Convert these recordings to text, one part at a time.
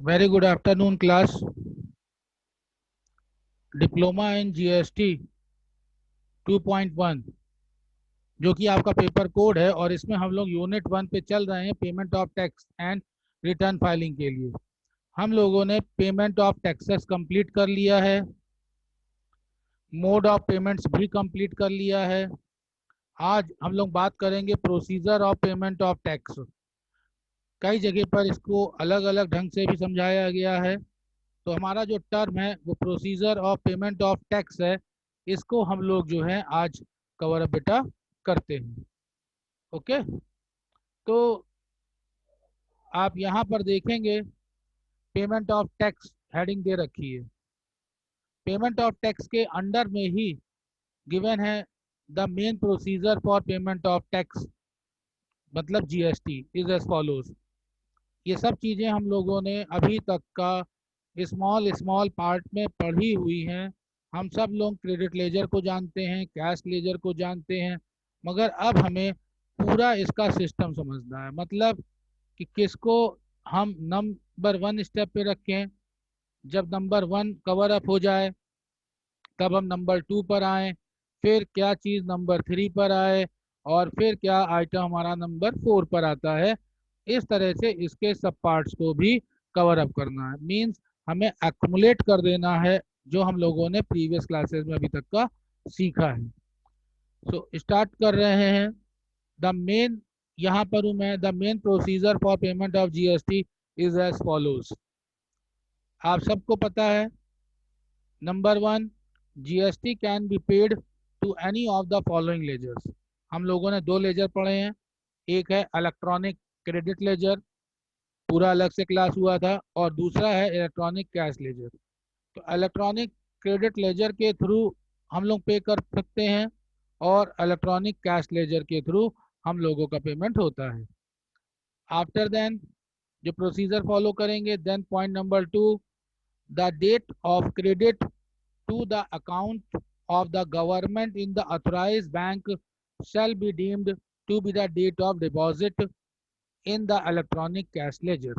Very good afternoon class. Diploma in GST 2.1 जो कि आपका पेपर कोड है, और इसमें हम लोग यूनिट 1 पे चल रहे हैं, payment of tax and return filing के लिए। हम लोगों ने पेमेंट ऑफ टैक्सेस कंप्लीट कर लिया है, मोड ऑफ पेमेंट्स भी कंप्लीट कर लिया है। आज हम लोग बात करेंगे procedure of payment of tax. कई जगह पर इसको अलग अलग ढंग से भी समझाया गया है। तो हमारा जो टर्म है वो procedure of payment of tax है, इसको हम लोग जो है आज कवर अप बेटा करते हैं। ओके, तो आप यहाँ पर देखेंगे पेमेंट ऑफ टैक्स हेडिंग दे रखी है। पेमेंट ऑफ टैक्स के अंडर में ही गिवन है the main procedure for payment of tax, मतलब जीएसटी इज एज फॉलोज। ये सब चीज़ें हम लोगों ने अभी तक का स्मॉल स्मॉल पार्ट में पढ़ी हुई हैं। हम सब लोग क्रेडिट लेजर को जानते हैं, कैश लेजर को जानते हैं, मगर अब हमें पूरा इसका सिस्टम समझना है। मतलब कि किसको हम नंबर 1 स्टेप पे रखें, जब नंबर 1 कवर अप हो जाए तब हम नंबर 2 पर आए, फिर क्या चीज़ नंबर 3 पर आए, और फिर क्या आइटम हमारा नंबर 4 पर आता है। इस तरह से इसके सब पार्ट्स को भी कवर अप करना है। मींस हमें एक्युमुलेट कर देना है जो हम लोगों ने प्रीवियस क्लासेस में अभी तक का सीखा है। सो स्टार्ट कर रहे हैं। द मेन, यहाँ पर हूँ मैं, the main procedure for payment of GST is as follows. आप सबको पता है, number 1, GST can be paid to any of the following ledgers. हम लोगों ने 2 लेजर पढ़े हैं, एक है इलेक्ट्रॉनिक क्रेडिट लेजर, पूरा अलग से क्लास हुआ था, और दूसरा है इलेक्ट्रॉनिक कैश लेजर। तो इलेक्ट्रॉनिक क्रेडिट लेजर के थ्रू हम लोग पे कर सकते हैं, और इलेक्ट्रॉनिक कैश लेजर के थ्रू हम लोगों का पेमेंट होता है। आफ्टर देन जो प्रोसीजर फॉलो करेंगे, then point number 2, the date of credit to the account of the government in the authorized bank shall be deemed to be the date of deposit in the electronic cash ledger।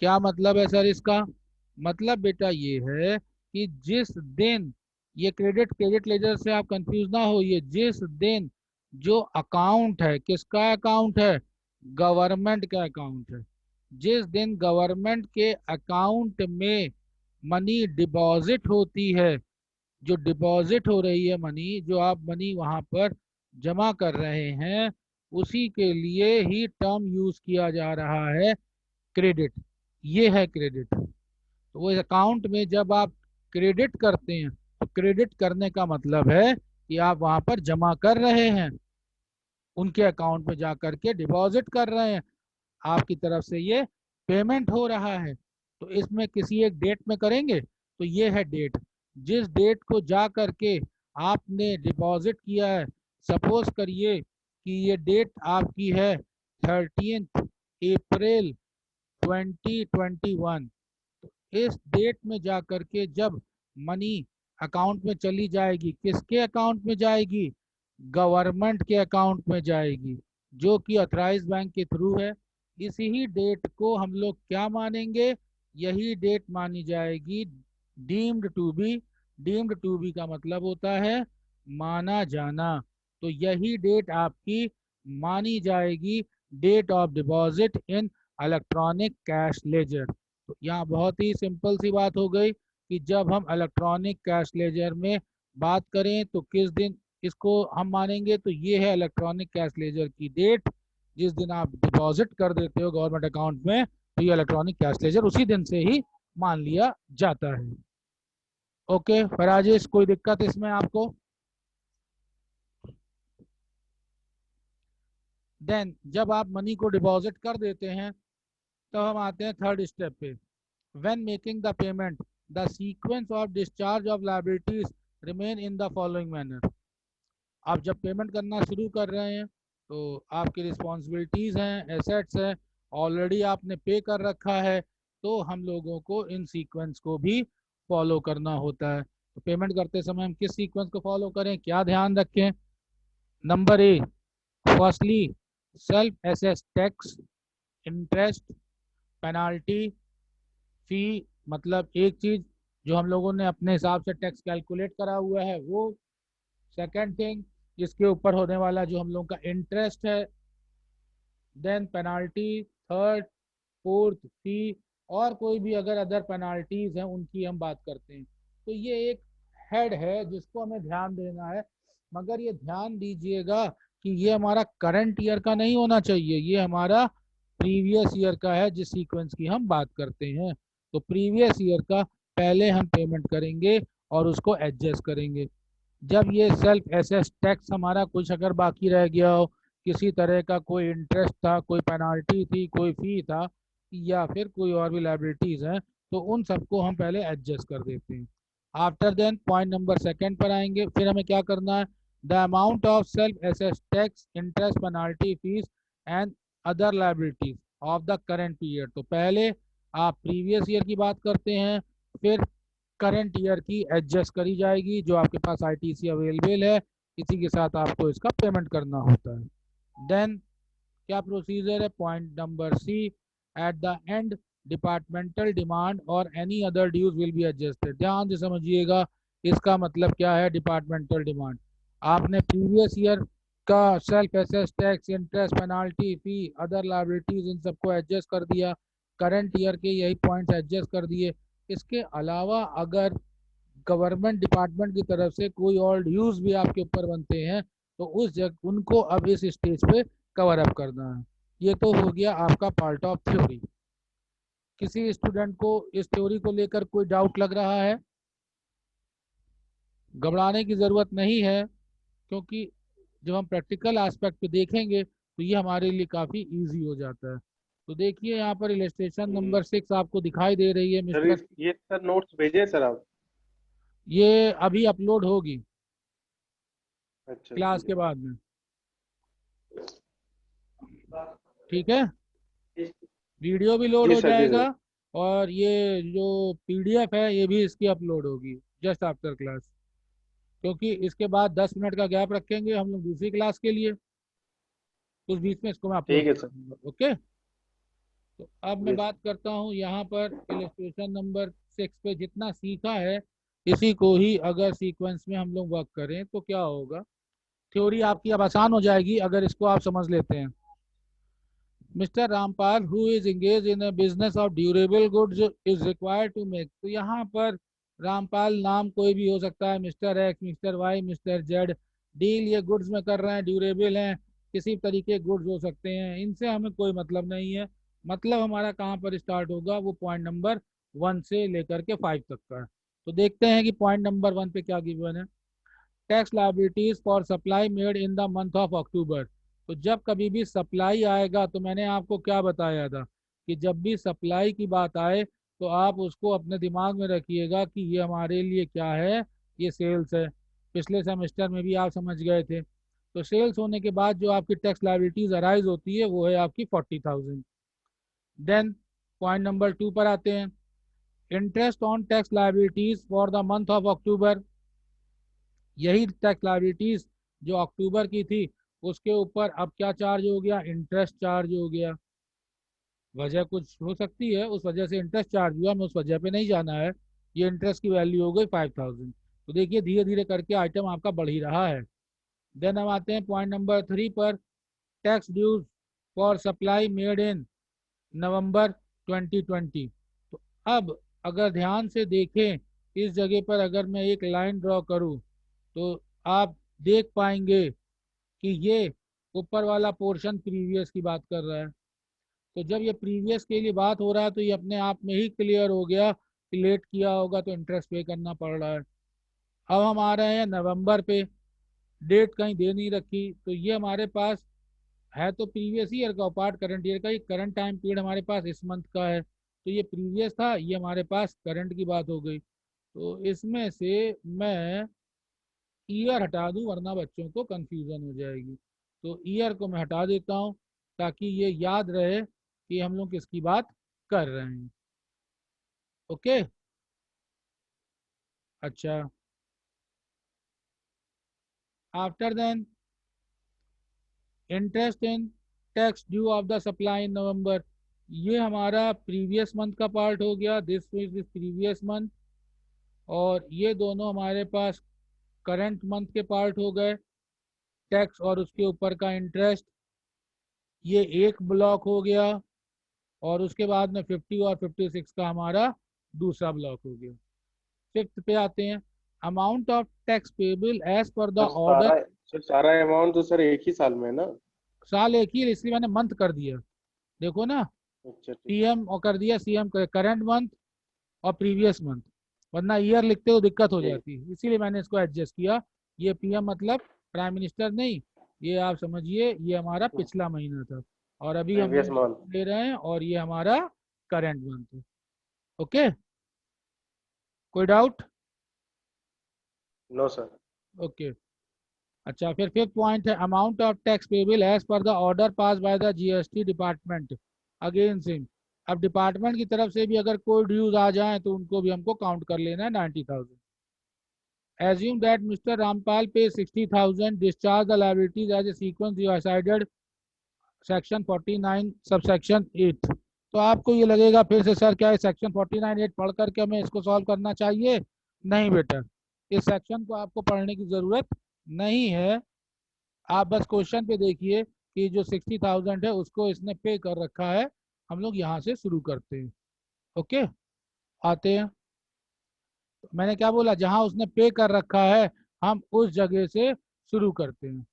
क्या मतलब है sir इसका? मतलब बेटा ये है कि जिस दिन, ये क्रेडिट क्रेडिट लेजर से आप कंफ्यूज ना हो, ये जिस दिन जो अकाउंट है, किसका अकाउंट है? गवर्नमेंट का अकाउंट है। जिस दिन गवर्नमेंट के अकाउंट में मनी डिपॉजिट होती है, जो डिपॉजिट हो रही है मनी, जो आप मनी वहां पर जमा कर रहे हैं, उसी के लिए ही टर्म यूज किया जा रहा है क्रेडिट। ये है क्रेडिट। तो वो अकाउंट में जब आप क्रेडिट करते हैं, तो क्रेडिट करने का मतलब है कि आप वहां पर जमा कर रहे हैं, उनके अकाउंट में जा करके डिपॉजिट कर रहे हैं, आपकी तरफ से ये पेमेंट हो रहा है। तो इसमें किसी एक डेट में करेंगे, तो ये है डेट। जिस डेट को जा करके आपने डिपॉजिट किया है, सपोज करिए कि ये डेट आपकी है 30 अप्रैल 2021। इस डेट में जा करके जब मनी अकाउंट में चली जाएगी, किसके अकाउंट में जाएगी? गवर्नमेंट के अकाउंट में जाएगी, जो कि ऑथराइज बैंक के थ्रू है। इसी ही डेट को हम लोग क्या मानेंगे? यही डेट मानी जाएगी deemed to be. Deemed to be का मतलब होता है माना जाना। तो यही डेट आपकी मानी जाएगी date of deposit in electronic cash ledger. तो यहाँ बहुत ही सिंपल सी बात हो गई कि जब हम इलेक्ट्रॉनिक कैश लेजर में बात करें तो किस दिन इसको हम मानेंगे? तो ये है इलेक्ट्रॉनिक कैश लेजर की डेट। जिस दिन आप डिपॉजिट कर देते हो गवर्नमेंट अकाउंट में, तो ये इलेक्ट्रॉनिक कैश लेजर उसी दिन से ही मान लिया जाता है। ओके, पर राजेश कोई दिक्कत इसमें आपको? देन जब आप मनी को डिपॉजिट कर देते हैं, तब हम आते हैं थर्ड स्टेप पे। When making the payment, the sequence of discharge of liabilities remain in the following manner. आप जब पेमेंट करना शुरू कर रहे हैं, तो आपकी रिस्पॉन्सिबिलिटीज़ हैं, एसेट्स हैं, ऑलरेडी आपने पे कर रखा है, तो हम लोगों को इन सीक्वेंस को भी फॉलो करना होता है। तो पेमेंट करते समय हम किस सीक्वेंस को फॉलो करें, क्या ध्यान रखें? Number A, firstly self assess tax, interest, penalty, fee मतलब एक चीज जो हम लोगों ने अपने हिसाब से टैक्स कैलकुलेट करा हुआ है वो। सेकंड थिंग, इसके ऊपर होने वाला जो हम लोगों का इंटरेस्ट है। Then penalty. Third, fourth, fee, और कोई भी अगर अदर पेनाल्टीज हैं उनकी हम बात करते हैं। तो ये एक हेड है जिसको हमें ध्यान देना है। मगर ये ध्यान दीजिएगा कि ये हमारा करंट ईयर का नहीं होना चाहिए, ये हमारा प्रीवियस ईयर का है जिस सीक्वेंस की हम बात करते हैं। तो प्रीवियस ईयर का पहले हम पेमेंट करेंगे और उसको एडजस्ट करेंगे। जब ये सेल्फ एसेस टैक्स हमारा कुछ अगर बाकी रह गया हो, किसी तरह का कोई इंटरेस्ट था, कोई पेनाल्टी थी, कोई फी था, या फिर कोई और भी लाइबिलिटीज हैं, तो उन सबको हम पहले एडजस्ट कर देते हैं। After then point number second पर आएंगे। फिर हमें क्या करना है, the amount of self assess tax, interest, penalty, fees and other liabilities of the current period. तो पहले आप प्रीवियस ईयर की बात करते हैं, फिर करंट ईयर की एडजस्ट करी जाएगी जो आपके पास आईटीसी अवेलेबल है, इसी के साथ आपको इसका पेमेंट करना होता है। देन क्या प्रोसीजर है, point number C, at the end departmental demand और any other dues will be adjusted. ध्यान से समझिएगा इसका मतलब क्या है डिपार्टमेंटल डिमांड। आपने प्रीवियस ईयर का self assess tax, interest, penalty, fee, other liabilities इन सबको एडजस्ट कर दिया, करंट ईयर के यही पॉइंट्स एडजस्ट कर दिए। इसके अलावा अगर गवर्नमेंट डिपार्टमेंट की तरफ से कोई और ड्यूज भी आपके ऊपर बनते हैं तो उस जगह उनको अब इस स्टेज पे कवर अप करना है। ये तो हो गया आपका पार्ट ऑफ थ्योरी। किसी स्टूडेंट को इस थ्योरी को लेकर कोई डाउट लग रहा है? घबराने की ज़रूरत नहीं है, क्योंकि जब हम प्रैक्टिकल एस्पेक्ट पे देखेंगे तो ये हमारे लिए काफ़ी इजी हो जाता है। तो देखिए यहाँ पर इलस्ट्रेशन नंबर 6 आपको दिखाई दे रही है सर मिस्टर। ये सर नोट्स भेजे सर आप? ये अभी अपलोड होगी अच्छा क्लास ठीक के है। बाद में। ठीक है, वीडियो भी लोड जी हो सर, जी जाएगा सर। और ये जो पीडीएफ है ये भी इसकी अपलोड होगी जस्ट आफ्टर क्लास। क्योंकि इसके बाद 10 मिनट का गैप रखेंगे हम लोग दूसरी क्लास के लिए, उस बीच में इसको मैं अपलोड ठीक है कर सर। दूंगा। ओके, तो अब मैं जी बात सर। करता हूँ यहाँ पर इलस्ट्रेशन नंबर 6 पे। जितना सीखा है इसी को ही अगर सीक्वेंस में हम लोग वर्क करें तो क्या होगा, थ्योरी आपकी अब आसान हो जाएगी अगर इसको आप समझ लेते हैं। Mister Rampal who is engaged in a business of durable goods is required to make। तो यहाँ पर रामपाल नाम कोई भी हो सकता है, mister X, mister Y, mister Z. Deal ये गुड्स में कर रहे हैं, ड्यूरेबल हैं, किसी तरीके गुड्स हो सकते हैं, इनसे हमें कोई मतलब नहीं है। मतलब हमारा कहाँ पर स्टार्ट होगा, वो पॉइंट नंबर 1 से लेकर के 5 तक का है। तो देखते हैं कि पॉइंट नंबर 1 पे क्या गिवन है। Tax liabilities for supply made in the month of October. तो जब कभी भी सप्लाई आएगा तो मैंने आपको क्या बताया था कि जब भी सप्लाई की बात आए तो आप उसको अपने दिमाग में रखिएगा कि ये हमारे लिए क्या है, ये सेल्स है। पिछले सेमेस्टर में भी आप समझ गए थे। तो सेल्स होने के बाद जो आपकी टैक्स लाइबिलिटीज अराइज होती है वो है आपकी 40,000। देन पॉइंट नंबर 2 पर आते हैं। Interest on tax liabilities for the month of October. यही टैक्स लाइबिलिटीज जो अक्टूबर की थी उसके ऊपर अब क्या चार्ज हो गया, इंटरेस्ट चार्ज हो गया। वजह कुछ हो सकती है, उस वजह से इंटरेस्ट चार्ज हुआ, हमें उस वजह पे नहीं जाना है। ये इंटरेस्ट की वैल्यू हो गई 5,000। तो देखिए धीरे धीरे करके आइटम आपका बढ़ ही रहा है। देन हम आते हैं पॉइंट नंबर 3 पर। Tax dues for supply made in November 2020। तो अब अगर ध्यान से देखें इस जगह पर अगर मैं एक लाइन ड्रॉ करूं तो आप देख पाएंगे कि ये ऊपर वाला पोर्शन प्रीवियस की बात कर रहा है। तो जब ये प्रीवियस के लिए बात हो रहा है तो ये अपने आप में ही क्लियर हो गया कि लेट किया होगा तो इंटरेस्ट पे करना पड़ रहा है। अब हम आ रहे हैं नवंबर पे। डेट कहीं दे नहीं रखी, तो ये हमारे पास है तो प्रीवियस ईयर का पार्ट करंट ईयर का। ये करंट टाइम पीरियड हमारे पास इस मंथ का है, तो ये प्रीवियस था, ये हमारे पास करंट की बात हो गई। तो इसमें से मैं ईयर हटा दूं वरना बच्चों को कंफ्यूजन हो जाएगी। तो ईयर को मैं हटा देता हूं ताकि ये याद रहे कि हम लोग किसकी बात कर रहे हैं। ओके, अच्छा। After then interest in tax due of the supply in November. ये हमारा प्रीवियस मंथ का पार्ट हो गया, दिस इज प्रीवियस मंथ, और ये दोनों हमारे पास करंट मंथ के पार्ट हो गए, टैक्स और उसके ऊपर का इंटरेस्ट। ये एक ब्लॉक हो गया, और उसके बाद में 50 और 56 का हमारा दूसरा ब्लॉक हो गया। फिफ्थ पे आते हैं, amount of tax payable as per the sir order. सारा अमाउंट तो सर एक ही साल में है ना? साल एक ही है, इसलिए मैंने मंथ कर दिया, देखो ना, अच्छा ठीक। पीएम और कर दिया सीएम, करंट मंथ और प्रीवियस मंथ, वरना ईयर लिखते हो दिक्कत हो ठीक। जाती है, इसीलिए मैंने इसको एडजस्ट किया। ये पीएम मतलब प्राइम मिनिस्टर नहीं, ये आप समझिए ये हमारा पिछला महीना था, और अभी हम प्रीवियस मंथ। ले रहे हैं, और ये हमारा करंट मंथ है। ओके, कोई डाउट? No sir. ओके। अच्छा, फिर फिफ्थ पॉइंट है, amount of tax payable as per the order pass by the GST department. Again same, अब डिपार्टमेंट की तरफ से भी अगर कोई ड्यूज आ जाए तो उनको भी हमको काउंट कर लेना है 90,000। Assume that Mr. Rampal pays 60,000, discharge the liabilities as a sequence decided section 49 subsection 8। तो आपको ये लगेगा फिर से सर क्या है सेक्शन 49(8) पढ़ करके हमें इसको सॉल्व करना चाहिए? नहीं बेटा, इस सेक्शन को आपको पढ़ने की जरूरत नहीं है। आप बस क्वेश्चन पे देखिए कि जो 60,000 है उसको इसने पे कर रखा है, हम लोग यहाँ से शुरू करते हैं। ओके, आते हैं, मैंने क्या बोला, जहां उसने पे कर रखा है हम उस जगह से शुरू करते हैं।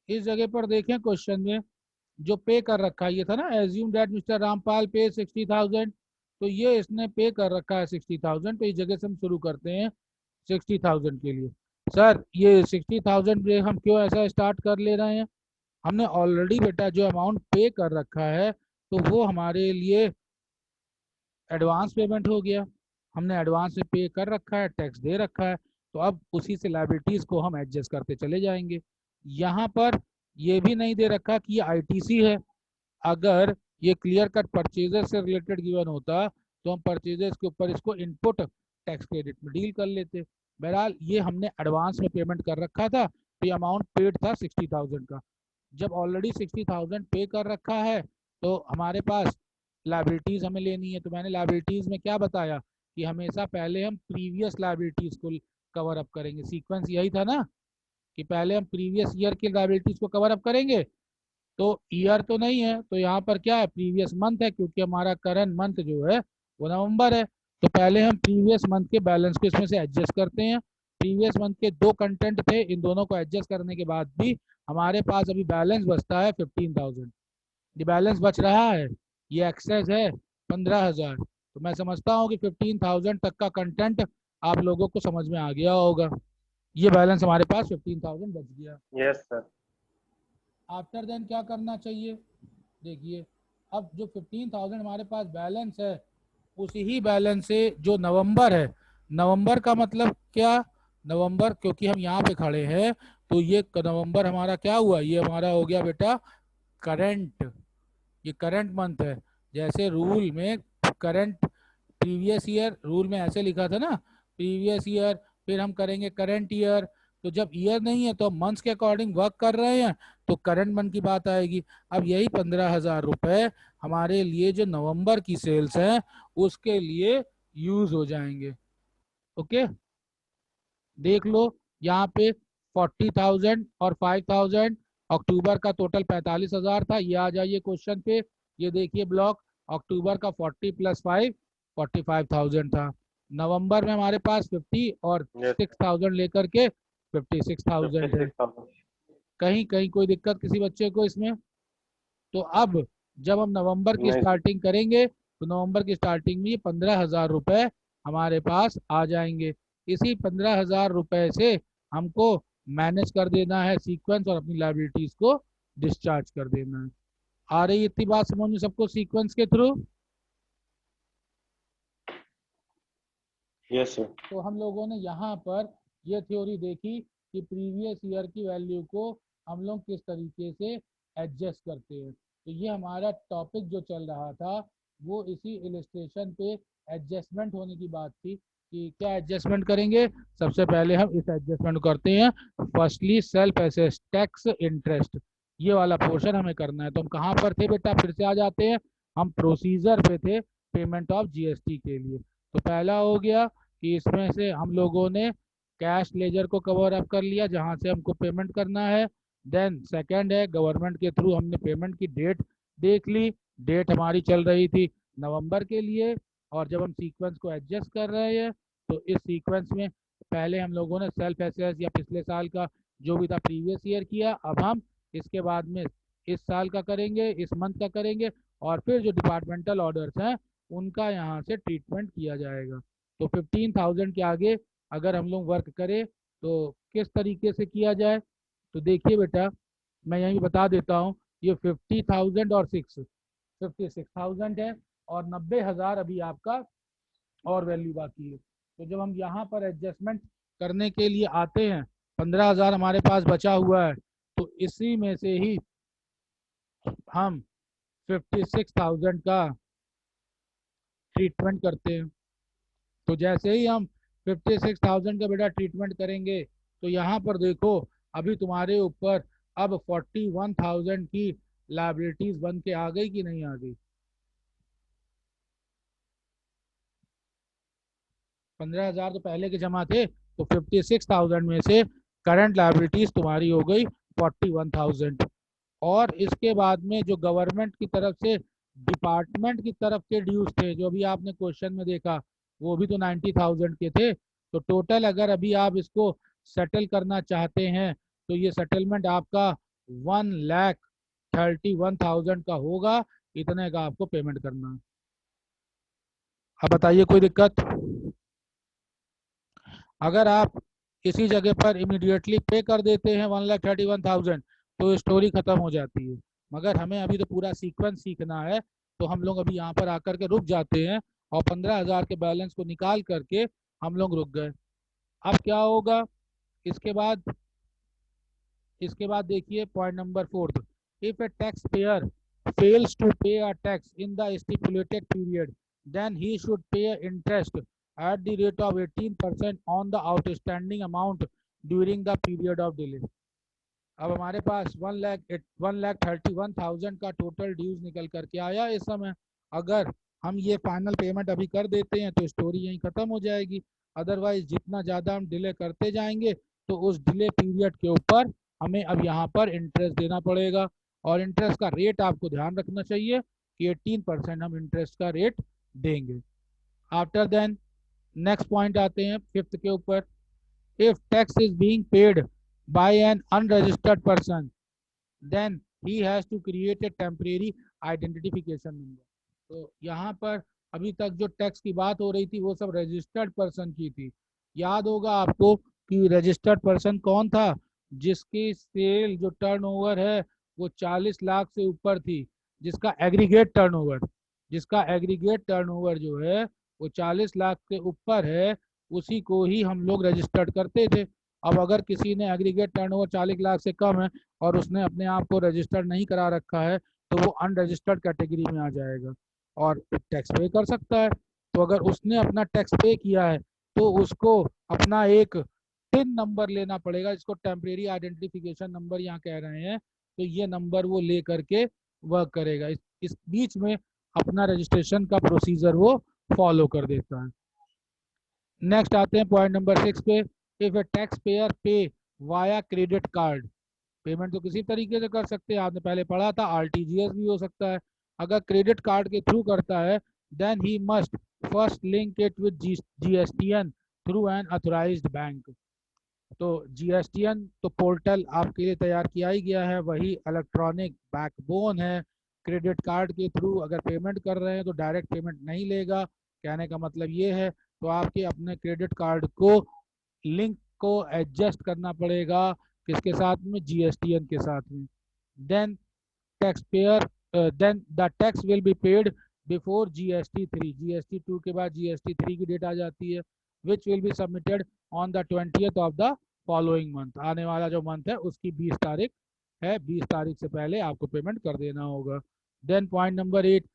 इस जगह पर देखें क्वेश्चन में जो पे कर रखा है ये था ना, एज्यूम दैट मिस्टर रामपाल पे 60,000, तो ये इसने पे कर रखा है 60,000, तो इस जगह से हम शुरू करते हैं 60,000 के लिए। सर ये 60,000 पे हम क्यों ऐसा स्टार्ट कर ले रहे हैं? हमने ऑलरेडी बेटा जो अमाउंट पे कर रखा है तो वो हमारे लिए एडवांस पेमेंट हो गया, हमने एडवांस में पे कर रखा है, टैक्स दे रखा है, तो अब उसी से लाइबिलिटीज को हम एडजस्ट करते चले जाएंगे। यहाँ पर ये भी नहीं दे रखा कि ये आईटीसी है, अगर ये क्लियर कट परचेजर से रिलेटेड गिवन होता तो हम परचेजर्स के ऊपर इसको इनपुट टैक्स क्रेडिट में डील कर लेते। बहरहाल ये हमने एडवांस में पेमेंट कर रखा था, तो ये अमाउंट पेड था 60,000 का। जब ऑलरेडी 60,000 पे कर रखा है तो हमारे पास लाइबिलिटीज हमें लेनी है, तो मैंने लाइबिलिटीज में क्या बताया कि हमेशा पहले हम प्रीवियस लाइबिलिटीज को कवर अप करेंगे, सीक्वेंस यही था ना कि पहले हम प्रीवियस ईयर की लाइबिलिटीज को कवर अप करेंगे। तो ईयर तो नहीं है, तो यहाँ पर क्या है, प्रीवियस मंथ है, क्योंकि हमारा करंट मंथ जो है वो नवंबर है, तो पहले हम प्रीवियस मंथ के बैलेंस को इसमें से एडजस्ट करते हैं। प्रीवियस मंथ के दो कंटेंट थे, इन दोनों को एडजस्ट करने के बाद भी हमारे पास अभी बैलेंस बचता है 15,000। ये बैलेंस बच रहा है, ये एक्सेस है 15,000, तो मैं समझता हूँ कि 15,000 तक का कंटेंट आप लोगों को समझ में आ गया होगा। ये बैलेंस हमारे पास 15,000 बच गया। Yes sir. आफ्टर देन क्या करना चाहिए, देखिए, अब जो 15,000 हमारे पास बैलेंस है, उसी ही बैलेंस से जो नवंबर है, नवंबर का मतलब क्या, नवंबर क्योंकि हम यहाँ पे खड़े हैं तो ये नवंबर हमारा क्या हुआ, ये हमारा हो गया बेटा करंट, ये करंट मंथ है। जैसे रूल में करंट प्रीवियस ईयर रूल में ऐसे लिखा था ना, प्रीवियस ईयर, फिर हम करेंगे करंट ईयर, तो जब ईयर नहीं है तो हम मंथ्स के अकॉर्डिंग वर्क कर रहे हैं, तो करंट मंथ की बात आएगी। अब यही 15,000 रुपए हमारे लिए जो नवंबर की सेल्स हैं उसके लिए यूज हो जाएंगे। ओके, देख लो यहाँ पे 40,000 और 5,000, अक्टूबर का टोटल 45,000 था। ये आ जाइए क्वेश्चन पे, ये देखिए ब्लॉक, अक्टूबर का 40 + 5 45,000 था। नवंबर में हमारे पास 50 और यस। 6,000 लेकर के 56,000 है। 56,000। कहीं कहीं कोई दिक्कत किसी बच्चे को इसमें? तो अब जब हम नवंबर की नहीं सर। स्टार्टिंग करेंगे तो नवंबर की स्टार्टिंग में 15,000 रुपए हमारे पास आ जाएंगे। इसी 15,000 रुपए से हमको मैनेज कर देना है सीक्वेंस और अपनी लाइबिलिटीज को डिस्चार्ज कर देना है। आ रही इतनी बात समझ में सबको सीक्वेंस के थ्रू? Yes sir. तो हम लोगों ने यहाँ पर ये थ्योरी देखी कि प्रीवियस ईयर की वैल्यू को हम लोग किस तरीके से एडजस्ट करते हैं। तो ये हमारा टॉपिक जो चल रहा था वो इसी इलिस्ट्रेशन पे एडजस्टमेंट होने की बात थी कि क्या एडजस्टमेंट करेंगे। सबसे पहले हम इस एडजस्टमेंट करते हैं, firstly self assess tax interest, ये वाला पोर्शन हमें करना है। तो हम कहाँ पर थे बेटा, फिर से आ जाते हैं, हम प्रोसीजर पे थे पेमेंट ऑफ जीएसटी के लिए। तो पहला हो गया कि इसमें से हम लोगों ने कैश लेजर को कवर अप कर लिया जहां से हमको पेमेंट करना है। देन सेकंड है गवर्नमेंट के थ्रू हमने पेमेंट की डेट देख ली। डेट हमारी चल रही थी नवंबर के लिए, और जब हम सीक्वेंस को एडजस्ट कर रहे हैं तो इस सीक्वेंस में पहले हम लोगों ने सेल्फ एसेस या पिछले साल का जो भी था प्रीवियस ईयर किया, अब हम इसके बाद में इस साल का करेंगे, इस मंथ का करेंगे, और फिर जो डिपार्टमेंटल ऑर्डर्स हैं उनका यहाँ से ट्रीटमेंट किया जाएगा। तो 15,000 के आगे अगर हम लोग वर्क करें तो किस तरीके से किया जाए, तो देखिए बेटा मैं यहीं बता देता हूँ। ये 50,000 और 56,000 है, और 90,000 अभी आपका और वैल्यू बाकी है। तो जब हम यहाँ पर एडजस्टमेंट करने के लिए आते हैं, 15,000 हमारे पास बचा हुआ है, तो इसी में से ही हम 56,000 का ट्रीटमेंट करते हैं। तो जैसे ही हम 56,000 का बेटा ट्रीटमेंट करेंगे तो यहाँ पर देखो अभी तुम्हारे ऊपर अब 41,000 की लायबिलिटीज बन के आ गई कि नहीं आ गई। 15,000 तो पहले के जमा थे, तो 56,000 में से करंट लायबिलिटीज तुम्हारी हो गई 41,000। और इसके बाद में जो गवर्नमेंट की तरफ से डिपार्टमेंट की तरफ के ड्यूज थे जो भी आपने क्वेश्चन में देखा, वो भी तो 90,000 के थे। तो टोटल अगर अभी आप इसको सेटल करना चाहते हैं तो ये सेटलमेंट आपका 1,31,000 का होगा। इतने का आपको पेमेंट करना है। अब बताइए कोई दिक्कत? अगर आप इसी जगह पर इमीडिएटली पे कर देते हैं 1,31,000 तो स्टोरी खत्म हो जाती है। मगर हमें अभी तो पूरा सीक्वेंस सीखना है, तो हम लोग अभी यहाँ पर आकर के रुक जाते हैं और 15,000 के बैलेंस को निकाल करके हम लोग रुक गए। अब क्या होगा इसके बाद देखिए point number 4, if A tax payer fails to pay a tax in the stipulated period, then he should pay interest at the rate of 18% on the outstanding amount during the period of delay। अब हमारे पास 1,31,000 का total dues निकल करके आया इस समय। अगर हम ये फाइनल पेमेंट अभी कर देते हैं तो स्टोरी यहीं खत्म हो जाएगी। अदरवाइज जितना ज़्यादा हम डिले करते जाएंगे तो उस डिले पीरियड के ऊपर हमें अब यहाँ पर इंटरेस्ट देना पड़ेगा, और इंटरेस्ट का रेट आपको ध्यान रखना चाहिए कि 18% हम इंटरेस्ट का रेट देंगे। आफ्टर देन नेक्स्ट पॉइंट आते हैं 5th के ऊपर। If tax is being paid by an unregistered person, then he has to create a temporary identification number। तो यहाँ पर अभी तक जो टैक्स की बात हो रही थी वो सब रजिस्टर्ड पर्सन की थी। याद होगा आपको कि रजिस्टर्ड पर्सन कौन था? जिसकी सेल जो टर्नओवर है वो 40 लाख से ऊपर थी, जिसका एग्रीगेट टर्नओवर जो है वो 40 लाख के ऊपर है, उसी को ही हम लोग रजिस्टर्ड करते थे। अब अगर किसी ने एग्रीगेट टर्नओवर 40 लाख से कम है और उसने अपने आप को रजिस्टर्ड नहीं करा रखा है तो वो अनरजिस्टर्ड कैटेगरी में आ जाएगा और टैक्स पे कर सकता है। तो अगर उसने अपना टैक्स पे किया है तो उसको अपना एक टिन नंबर लेना पड़ेगा, जिसको टेम्परेरी आइडेंटिफिकेशन नंबर यहाँ कह रहे हैं। तो ये नंबर वो ले करके वर्क करेगा, इस बीच में अपना रजिस्ट्रेशन का प्रोसीजर वो फॉलो कर देता है। नेक्स्ट आते हैं पॉइंट नंबर 6 पे। इफ ए टैक्स पेयर पे वाया क्रेडिट कार्ड, पेमेंट तो किसी तरीके से कर सकते हैं, आपने पहले पढ़ा था आरटीजीएस भी हो सकता है। अगर क्रेडिट कार्ड के थ्रू करता है then he must first link it with GSTN through an authorised bank. तो जीएसटीएन तो पोर्टल आपके लिए तैयार किया ही गया है, वही इलेक्ट्रॉनिक बैकबोन है। क्रेडिट कार्ड के थ्रू अगर पेमेंट कर रहे हैं तो डायरेक्ट पेमेंट नहीं लेगा, कहने का मतलब ये है। तो आपके अपने क्रेडिट कार्ड को लिंक को एडजस्ट करना पड़ेगा किसके साथ में? जीएसटीएन के साथ में। Then then the tax will be paid before GST 3। GST 2 के बाद जीएसटी 3 की डेट आ जाती है, which will be submitted on the 20th of the following month. आने वाला जो मंथ है उसकी 20 तारीख है, 20 तारीख से पहले आपको पेमेंट कर देना होगा। Then point number 8,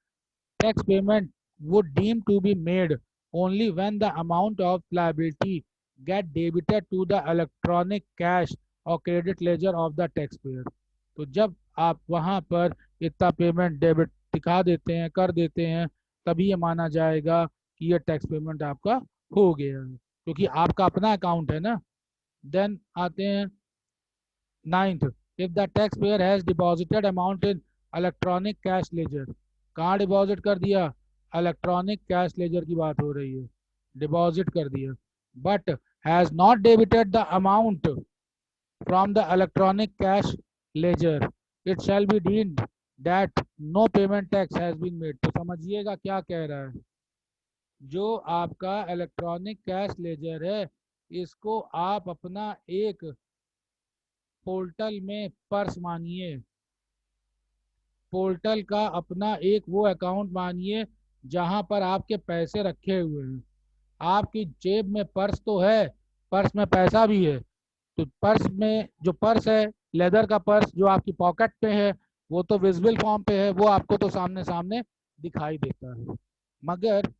tax payment would deem to be made only when the amount of liability get debited to the electronic cash or credit ledger of the taxpayer। तो जब आप वहां पर इतना पेमेंट दिखा देते हैं, कर देते हैं, तभी ये माना जाएगा कि ये टैक्स पेमेंट आपका हो गया है, क्योंकि आपका अपना अकाउंट है ना। देन आते हैं 9th, if the tax payer has deposited amount in electronic cash laser. कहाँ डिपॉजिट कर दिया? इलेक्ट्रॉनिक कैश लेजर की बात हो रही है, डिपॉजिट कर दिया, but has not debited the amount from the electronic cash ledger, it shall be deemed that no payment tax has been made. तो समझिएगा क्या कह रहा है, जो आपका इलेक्ट्रॉनिक कैश लेजर है, इसको आप अपना एक पोर्टल में पर्स मानिए, पोर्टल का अपना एक वो अकाउंट मानिए जहां पर आपके पैसे रखे हुए हैं। आपकी जेब में पर्स तो है, पर्स में पैसा भी है, तो पर्स में जो पर्स है, लेदर का पर्स जो आपकी पॉकेट पे है, वो तो विजिबल फॉर्म पे है, वो आपको तो सामने सामने दिखाई देता है। मगर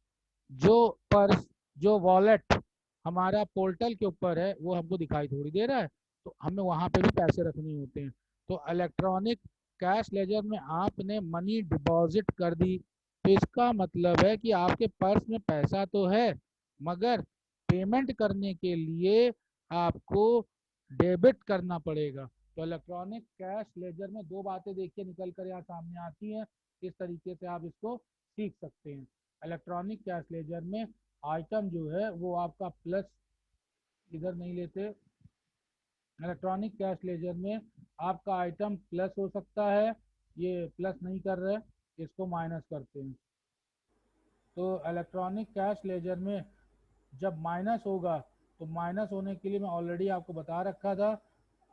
जो पर्स, जो वॉलेट हमारा पोर्टल के ऊपर है, वो हमको दिखाई थोड़ी दे रहा है, तो हमें वहां पे भी पैसे रखने होते हैं। तो इलेक्ट्रॉनिक कैश लेजर में आपने मनी डिपॉजिट कर दी, तो इसका मतलब है कि आपके पर्स में पैसा तो है, मगर पेमेंट करने के लिए आपको डेबिट करना पड़ेगा। तो इलेक्ट्रॉनिक कैश लेजर में दो बातें देखिए निकल कर यहाँ सामने आती हैं, इस तरीके से आप इसको सीख सकते हैं। इलेक्ट्रॉनिक कैश लेजर में आइटम जो है वो आपका प्लस, इधर नहीं लेते, इलेक्ट्रॉनिक कैश लेजर में आपका आइटम प्लस हो सकता है, ये प्लस नहीं कर रहे, इसको माइनस करते हैं। तो इलेक्ट्रॉनिक कैश लेजर में जब माइनस होगा, तो माइनस होने के लिए मैं ऑलरेडी आपको बता रखा था,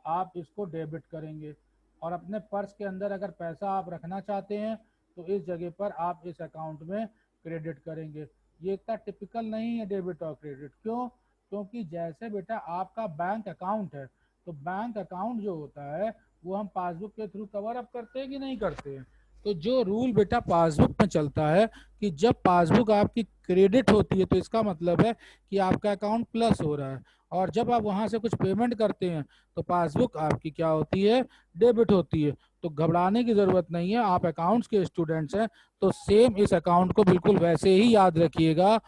आप इसको डेबिट करेंगे, और अपने पर्स के अंदर अगर पैसा आप रखना चाहते हैं तो इस जगह पर आप इस अकाउंट में क्रेडिट करेंगे। ये इतना टिपिकल नहीं है डेबिट और क्रेडिट, क्यों? क्योंकि जैसे बेटा आपका बैंक अकाउंट है, तो बैंक अकाउंट जो होता है वो हम पासबुक के थ्रू कवर अप करते हैं कि नहीं करते हैं। तो जो रूल बेटा पासबुक में चलता है कि जब पासबुक आपकी क्रेडिट होती है तो इसका मतलब है कि आपका अकाउंट प्लस हो रहा है, और जब आप वहां से कुछ पेमेंट करते हैं तो पासबुक आपकी क्या होती है? डेबिट होती है। तो घबराने की जरूरत नहीं है, आप अकाउंट्स के स्टूडेंट्स हैं, तो सेम इस अकाउंट को बिल्कुल वैसे ही याद रखिएगा।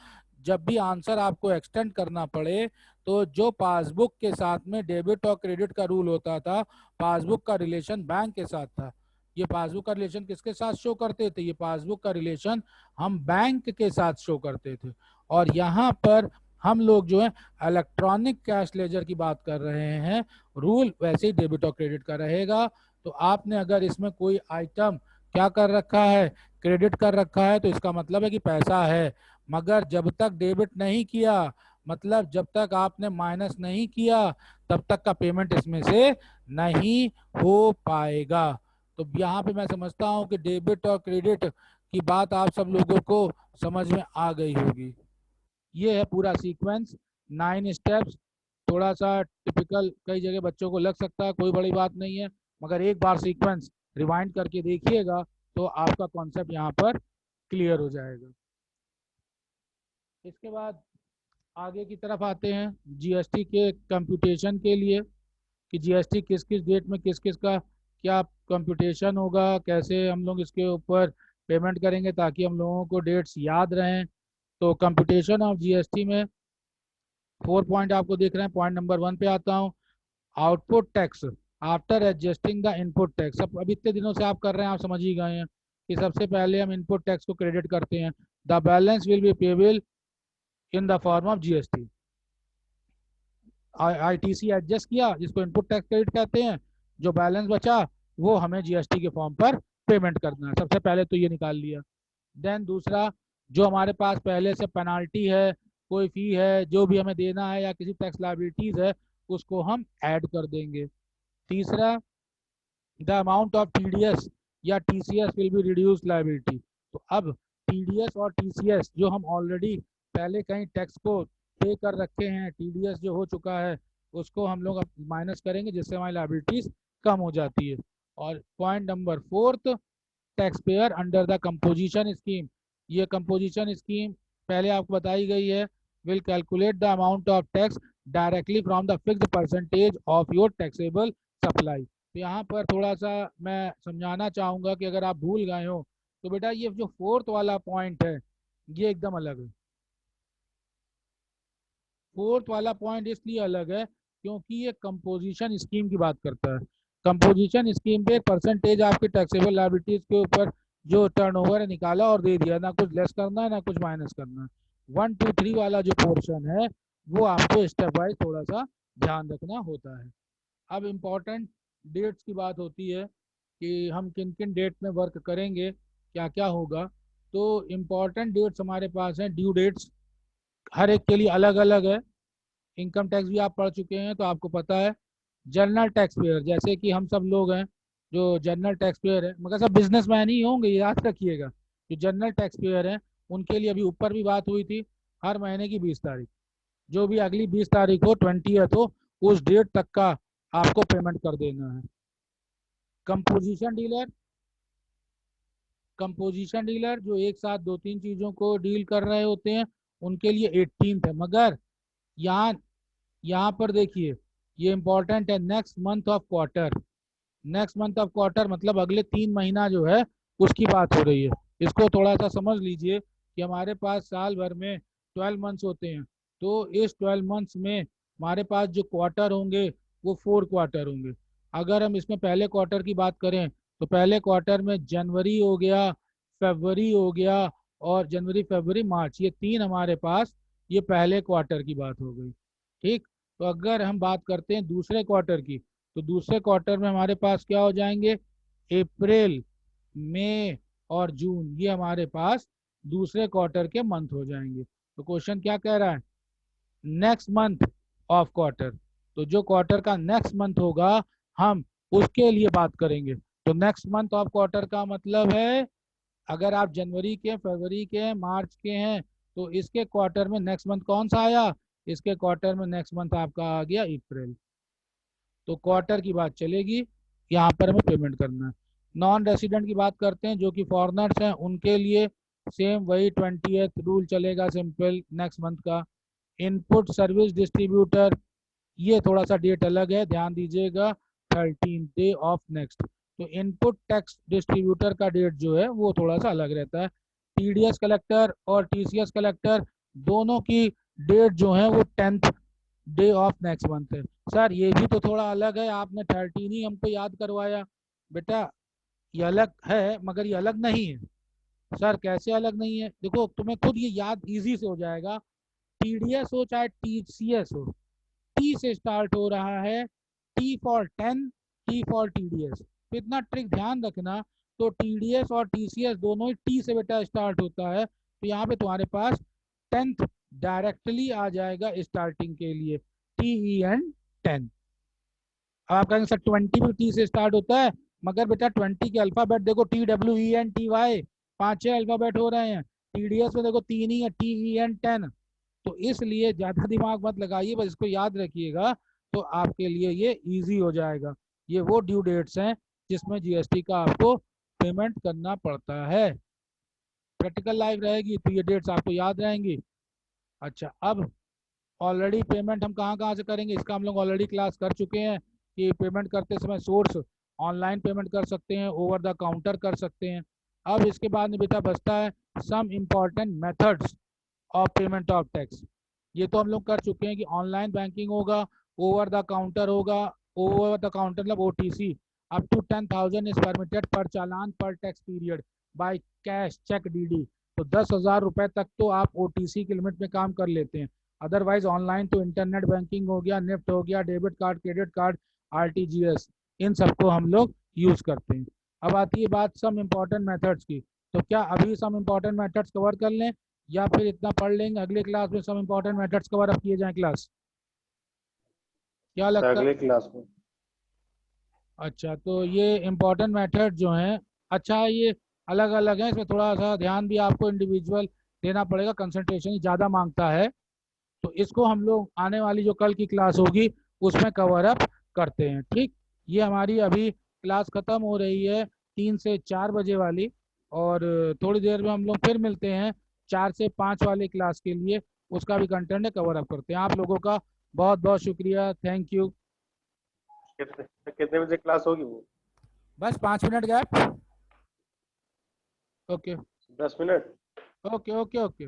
जब भी आंसर आपको एक्सटेंड करना पड़े, तो जो पासबुक के साथ में डेबिट और क्रेडिट का रूल होता था, पासबुक का रिलेशन बैंक के साथ था। ये पासबुक का रिलेशन किसके साथ शो करते थे? ये पासबुक का रिलेशन हम बैंक के साथ शो करते थे। और यहाँ पर हम लोग जो है इलेक्ट्रॉनिक कैश लेजर की बात कर रहे हैं, रूल वैसे ही डेबिट और क्रेडिट का रहेगा। तो आपने अगर इसमें कोई आइटम क्या कर रखा है? क्रेडिट कर रखा है, तो इसका मतलब है कि पैसा है, मगर जब तक डेबिट नहीं किया, मतलब जब तक आपने माइनस नहीं किया, तब तक का पेमेंट इसमें से नहीं हो पाएगा। तो यहाँ पे मैं समझता हूँ कि डेबिट और क्रेडिट की बात आप सब लोगों को समझ में आ गई होगी। ये है पूरा सीक्वेंस, 9 स्टेप्स। थोड़ा सा टिपिकल कई जगह बच्चों को लग सकता है, कोई बड़ी बात नहीं है, मगर एक बार सीक्वेंस रिवाइंड करके देखिएगा तो आपका कॉन्सेप्ट यहाँ पर क्लियर हो जाएगा। इसके बाद आगे की तरफ आते हैं जीएसटी के कंप्यूटेशन के लिए, कि जीएसटी किस किस डेट में किस किस का क्या कंप्यूटेशन होगा, कैसे हम लोग इसके ऊपर पेमेंट करेंगे ताकि हम लोगों को डेट्स याद रहें। तो कंप्यूटेशन ऑफ जीएसटी में 4 पॉइंट आपको दिख रहे हैं। पॉइंट नंबर 1 पे आता हूँ, output tax after adjusting the input tax. अब इतने दिनों से आप कर रहे हैं, आप समझ ही गए हैं कि सबसे पहले हम इनपुट टैक्स को क्रेडिट करते हैं। The balance will be payable in the form of GST. ITC adjust किया, जिसको इनपुट टैक्स क्रेडिट कहते हैं, जो बैलेंस बचा वो हमें जीएसटी के फॉर्म पर पेमेंट करना है। सबसे पहले तो ये निकाल लिया। देन दूसरा, जो हमारे पास पहले से पेनाल्टी है, कोई फी है, जो भी हमें देना है या किसी टैक्स लायबिलिटीज है, उसको हम ऐड कर देंगे। तीसरा, द अमाउंट ऑफ टीडीएस या TCS will be reduce liability. तो अब टीडीएस और टीसीएस जो हम ऑलरेडी पहले कहीं टैक्स को पे कर रखे हैं, टीडीएस जो हो चुका है उसको हम लोग माइनस करेंगे, जिससे हमारी लायबिलिटीज कम हो जाती है। और point number 4, tax payer under the composition scheme. ये कंपोजिशन स्कीम पहले आपको बताई गई है, will calculate the amount of tax directly from the fixed percentage of your taxable supply. तो यहाँ पर थोड़ा सा मैं समझाना चाहूँगा कि अगर आप भूल गए हो तो बेटा ये जो फोर्थ वाला पॉइंट है ये एकदम अलग है। फोर्थ वाला पॉइंट इसलिए अलग है क्योंकि ये कंपोजिशन स्कीम की बात करता है। कंपोजिशन स्कीम पे परसेंटेज आपके टैक्सेबल लायबिलिटीज के ऊपर जो टर्नओवर है निकाला और दे दिया, ना कुछ लेस करना है ना कुछ माइनस करना है। 1 2 3 वाला जो पोर्शन है वो आपको स्टेप वाइज थोड़ा सा ध्यान रखना होता है। अब इम्पोर्टेंट डेट्स की बात होती है कि हम किन किन डेट में वर्क करेंगे, क्या क्या होगा। तो इम्पोर्टेंट डेट्स हमारे पास हैं, ड्यू डेट्स हर एक के लिए अलग अलग है। इनकम टैक्स भी आप पढ़ चुके हैं तो आपको पता है। जनरल टैक्स पेयर जैसे कि हम सब लोग हैं जो जनरल टैक्स पेयर है, मगर सब बिजनेसमैन ही होंगे, याद रखिएगा। जो जनरल टैक्स पेयर है उनके लिए अभी ऊपर भी बात हुई थी, हर महीने की 20 तारीख, जो भी अगली 20 तारीख हो, 20th हो, उस डेट तक का आपको पेमेंट कर देना है। कंपोजिशन डीलर, कंपोजिशन डीलर जो एक साथ दो तीन चीजों को डील कर रहे होते हैं उनके लिए 18th है। मगर यहाँ यहाँ पर देखिए ये इंपॉर्टेंट है, next month of quarter. Next month of quarter मतलब अगले 3 महीना जो है उसकी बात हो रही है। इसको थोड़ा सा समझ लीजिए कि हमारे पास साल भर में 12 मंथ्स होते हैं। तो इस 12 मंथ्स में हमारे पास जो क्वार्टर होंगे वो 4 क्वार्टर होंगे। अगर हम इसमें पहले क्वार्टर की बात करें तो पहले क्वार्टर में जनवरी हो गया, फरवरी हो गया, और जनवरी फरवरी मार्च, ये 3 हमारे पास ये पहले क्वार्टर की बात हो गई। ठीक। तो अगर हम बात करते हैं दूसरे क्वार्टर की, तो दूसरे क्वार्टर में हमारे पास क्या हो जाएंगे, अप्रैल, मई और जून, ये हमारे पास दूसरे क्वार्टर के मंथ हो जाएंगे। तो क्वेश्चन क्या कह रहा है, नेक्स्ट मंथ ऑफ क्वार्टर। तो जो क्वार्टर का नेक्स्ट मंथ होगा हम उसके लिए बात करेंगे। तो नेक्स्ट मंथ ऑफ क्वार्टर का मतलब है अगर आप जनवरी के, फरवरी के, मार्च के हैं तो इसके क्वार्टर में नेक्स्ट मंथ कौन सा आया, इसके क्वार्टर में नेक्स्ट मंथ आपका आ गया अप्रैल। तो क्वार्टर की बात चलेगी, यहाँ पर हमें पेमेंट करना है। नॉन रेसिडेंट की बात करते हैं जो कि फॉरनर्स हैं, उनके लिए सेम वही 20th रूल चलेगा, सिंपल नेक्स्ट मंथ का। इनपुट सर्विस डिस्ट्रीब्यूटर, ये थोड़ा सा डेट अलग है, ध्यान दीजिएगा, 13th डे ऑफ नेक्स्ट। तो इनपुट टैक्स डिस्ट्रीब्यूटर का डेट जो है वो थोड़ा सा अलग रहता है। टीडीएस कलेक्टर और टीसीएस कलेक्टर दोनों की डेट जो है वो 10th day of next month है। सर ये भी तो थोड़ा अलग है, आपने 13 ही हमको याद करवाया। बेटा ये अलग है मगर ये अलग नहीं है। सर कैसे अलग नहीं है, देखो तुम्हें खुद ये याद इजी से हो जाएगा। टीडीएस हो चाहे टीसीएस हो, टी से स्टार्ट हो रहा है, T for 10, T for TDS. तो इतना ट्रिक ध्यान रखना। तो टीडीएस और टीसीएस दोनों ही टी से बेटा स्टार्ट होता है, तो यहाँ पे तुम्हारे पास 10th डायरेक्टली आ जाएगा स्टार्टिंग के लिए, TEN 10। अब आप कहेंगे सर 20 भी टी से स्टार्ट होता है, मगर बेटा 20 के अल्फाबेट देखो, TWENTY, 5 6 अल्फाबेट हो रहे हैं। टीडीएस में देखो 3 ही है, TEN 10। तो इसलिए ज्यादा दिमाग मत लगाइए, बस इसको याद रखिएगा तो आपके लिए ये इजी हो जाएगा। ये वो ड्यू डेट्स हैं जिसमें जीएसटी का आपको पेमेंट करना पड़ता है। प्रैक्टिकल लाइफ रहेगी तो ये डेट्स आपको याद रहेंगी। अच्छा, अब ऑलरेडी पेमेंट हम कहाँ कहाँ से करेंगे इसका हम लोग ऑलरेडी क्लास कर चुके हैं कि पेमेंट करते समय सोर्स ऑनलाइन पेमेंट कर सकते हैं, ओवर द काउंटर कर सकते हैं। अब इसके बाद में बेटा बचता है some important methods of payment of tax. ये तो हम लोग कर चुके हैं कि ऑनलाइन बैंकिंग होगा, ओवर द काउंटर होगा। ओवर द काउंटर मतलब OTC, up to 10,000 is permitted per challan per tax period by cash cheque DD. तो 10,000 रुपए तक तो आप ओटीसी की लिमिट में काम कर लेते हैं। अदरवाइज ऑनलाइन तो इंटरनेट बैंकिंग हो गया, निफ्ट हो गया, debit card, credit card, RTGS, इन सबको हम लोग यूज करते हैं। अब आती है बात सम इम्पॉर्टेंट मेथड्स की। तो क्या अभी सम इम्पॉर्टेंट मेथड्स कवर कर लें या फिर इतना पढ़ लेंगे अगले क्लास में some important methods cover up किए जाएं क्लास, क्या लगता है? अगले क्लास में। अच्छा, तो ये इम्पोर्टेंट मेथड जो हैं, अच्छा ये अलग अलग हैं, इसमें थोड़ा सा ध्यान भी आपको इंडिविजुअल देना पड़ेगा, कंसंट्रेशन ज़्यादा मांगता है। तो इसको हम लोग आने वाली जो कल की क्लास होगी उसमें कवर अप करते हैं। ठीक। ये हमारी अभी क्लास ख़त्म हो रही है 3 से 4 बजे वाली, और थोड़ी देर में हम लोग फिर मिलते हैं 4 से 5 वाली क्लास के लिए, उसका भी कंटेंट कवर अप करते हैं। आप लोगों का बहुत बहुत शुक्रिया, थैंक यू। कितने कितने बजे क्लास होगी वो? बस 5 minute gap. Okay 10 minute. Okay okay okay.